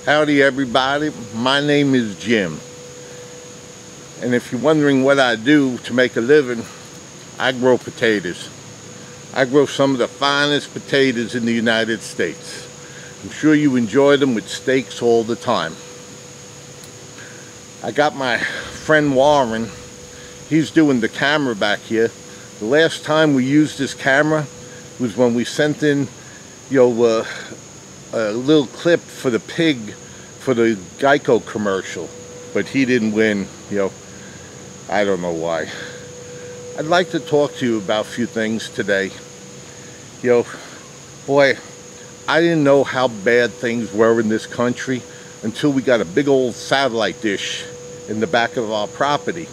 Howdy everybody, my name is Jim, and if you're wondering what I do to make a living, I grow potatoes. I grow some of the finest potatoes in the United States. I'm sure you enjoy them with steaks all the time. I got my friend Warren, he's doing the camera back here. The last time we used this camera was when we sent in a little clip for the pig for the Geico commercial, but he didn't win. I don't know why. I'd like to talk to you about a few things today. Boy, I didn't know how bad things were in this country until we got a big old satellite dish in the back of our property.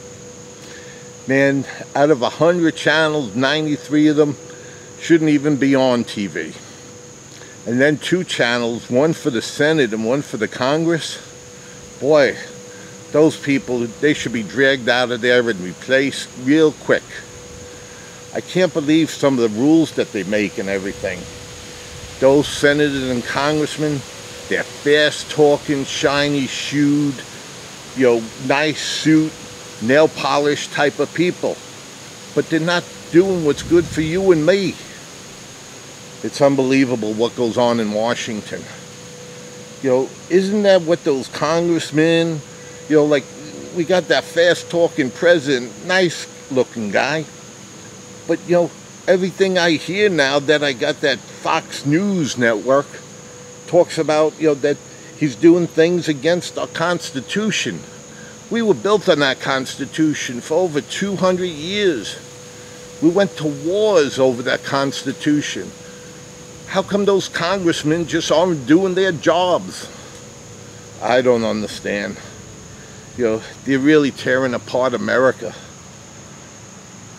Man, out of 100 channels, 93 of them shouldn't even be on TV. And then 2 channels, one for the Senate and one for the Congress. Boy, those people, they should be dragged out of there and replaced real quick. I can't believe some of the rules that they make and everything. Those senators and congressmen, they're fast-talking, shiny-shoed, nice suit, nail polish type of people. But they're not doing what's good for you and me. It's unbelievable what goes on in Washington. Isn't that what those congressmen, like we got that fast-talking president, nice-looking guy. But, everything I hear now that I got that Fox News network talks about, that he's doing things against our Constitution. We were built on that Constitution for over 200 years. We went to wars over that Constitution. How come those congressmen just aren't doing their jobs? I don't understand. They're really tearing apart America.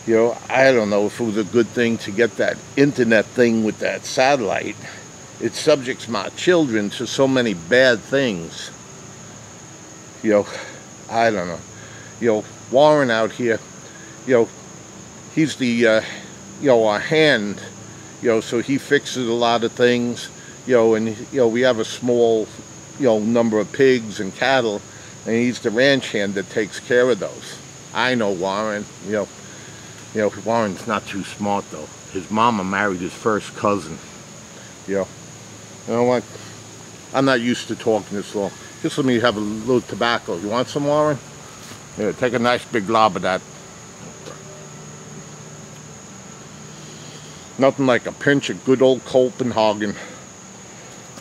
I don't know if it was a good thing to get that internet thing with that satellite. It subjects my children to so many bad things. I don't know. Warren out here, he's the, our hand. So he fixes a lot of things, and, we have a small, number of pigs and cattle, and he's the ranch hand that takes care of those. I know Warren, Warren's not too smart, though. His mama married his first cousin. You know what? I'm not used to talking this long. Just let me have a little tobacco. You want some, Warren? Yeah, take a nice big glob of that. Nothing like a pinch of good old Copenhagen.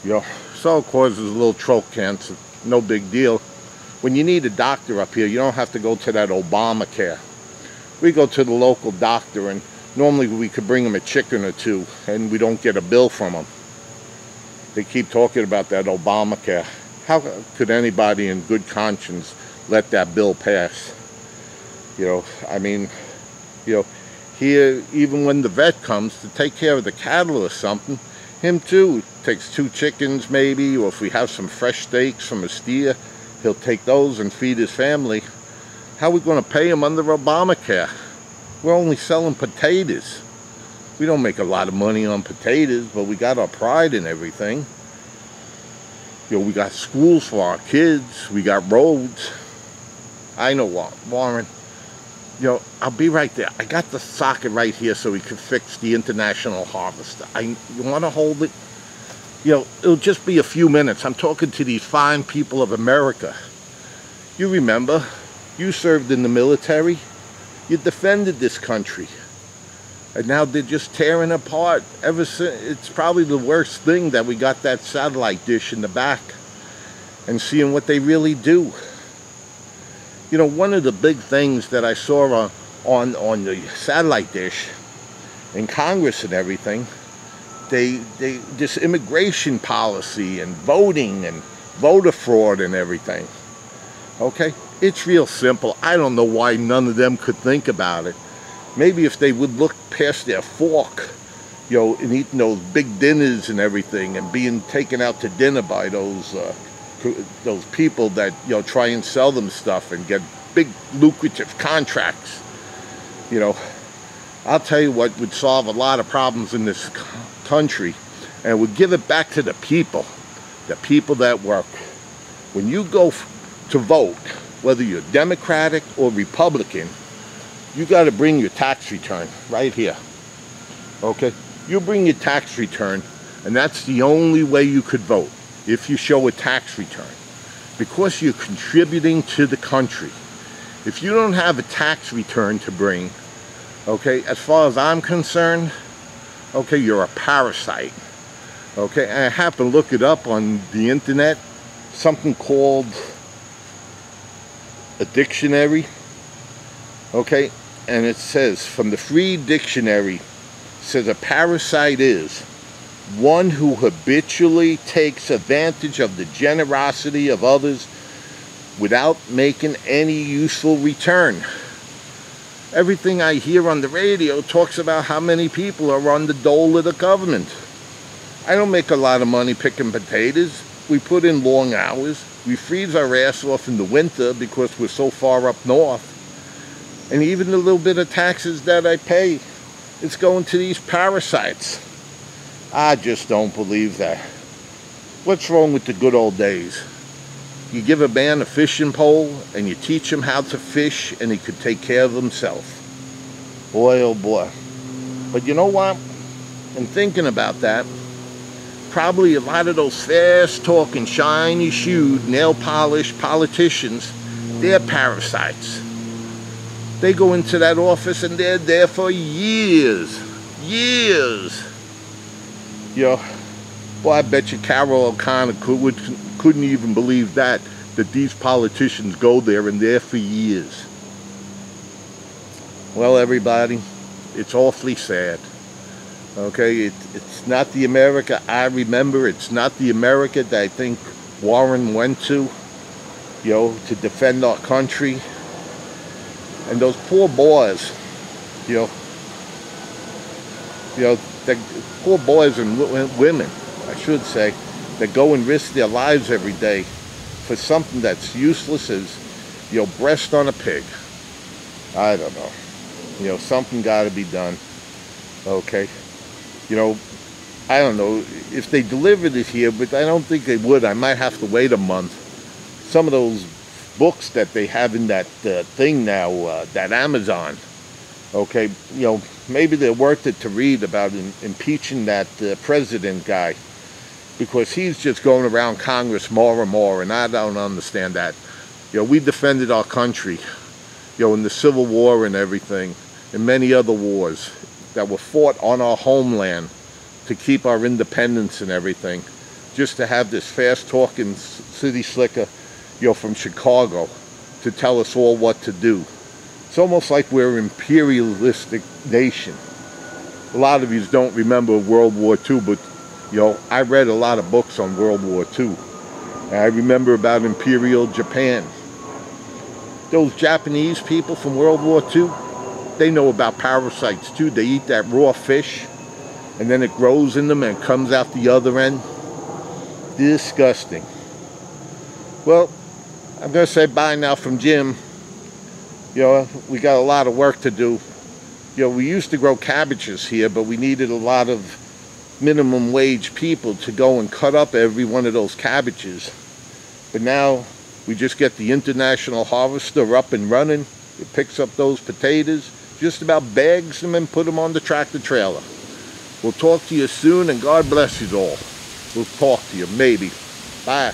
So it causes a little throat cancer. No big deal. When you need a doctor up here, you don't have to go to that Obamacare. We go to the local doctor, and normally we could bring him a chicken or 2, and we don't get a bill from him. They keep talking about that Obamacare. How could anybody in good conscience let that bill pass? I mean, here, even when the vet comes to take care of the cattle or something, him too takes 2 chickens maybe, or if we have some fresh steaks from a steer, he'll take those and feed his family. How are we going to pay him under Obamacare? We're only selling potatoes. We don't make a lot of money on potatoes, but we got our pride in everything. We got schools for our kids. We got roads. I know what, Warren. I'll be right there. I got the socket right here so we can fix the international harvester. You want to hold it? It'll just be a few minutes. I'm talking to these fine people of America. You remember, you served in the military. You defended this country. And now they're just tearing apart. Ever since, it's probably the worst thing that we got that satellite dish in the back and seeing what they really do. One of the big things that I saw on the satellite dish in Congress and everything, this immigration policy and voting and voter fraud and everything. Okay, it's real simple. I don't know why none of them could think about it. Maybe if they would look past their fork, and eating those big dinners and everything, and being taken out to dinner by those people that try and sell them stuff and get big lucrative contracts. I'll tell you what would solve a lot of problems in this country, and would give it back to the people that work. when you go to vote, whether you're Democratic or Republican, you got to bring your tax return right here. Okay? You bring your tax return, and that's the only way you could vote, if you show a tax return. Because you're contributing to the country. If you don't have a tax return to bring, okay, as far as I'm concerned, okay, you're a parasite. Okay, and I happened to look it up on the internet, something called a dictionary, okay, and it says, from the Free Dictionary, says a parasite is one who habitually takes advantage of the generosity of others without making any useful return. Everything I hear on the radio talks about how many people are on the dole of the government. I don't make a lot of money picking potatoes. We put in long hours. We freeze our ass off in the winter because we're so far up north. And even the little bit of taxes that I pay, it's going to these parasites. I just don't believe that. What's wrong with the good old days? You give a man a fishing pole and you teach him how to fish and he could take care of himself. Boy, oh boy. But you know what? In thinking about that, probably a lot of those fast-talking, shiny-shoed, nail-polished politicians, they're parasites. They go into that office and they're there for years. Years. You know, well, I bet you Carol O'Connor couldn't even believe that these politicians go there and they're for years. Well, everybody, it's awfully sad. Okay, it's not the America I remember. It's not the America that I think Warren went to, you know, to defend our country. And those poor boys, the poor boys and women, I should say, that go and risk their lives every day for something that's useless as, breast on a pig. I don't know. Something got to be done. Okay. I don't know if they delivered it here, but I don't think they would. I might have to wait a month. Some of those books that they have in that thing now, that Amazon, okay, maybe they're worth it to read about impeaching that president guy, because he's just going around Congress more and more, and I don't understand that. We defended our country, in the Civil War and everything, and many other wars that were fought on our homeland to keep our independence and everything, just to have this fast-talking city slicker, from Chicago to tell us all what to do. It's almost like we're an imperialistic nation. A lot of you don't remember World War II, but, I read a lot of books on World War II. And I remember about Imperial Japan. Those Japanese people from World War II, they know about parasites too. They eat that raw fish, and then it grows in them and comes out the other end. Disgusting. Well, I'm going to say bye now from Jim. We got a lot of work to do. We used to grow cabbages here, but we needed a lot of minimum wage people to go and cut up every one of those cabbages. But now we just get the international harvester up and running. It picks up those potatoes, just about bags them and put them on the tractor trailer. We'll talk to you soon, and God bless you all. We'll talk to you, maybe. Bye.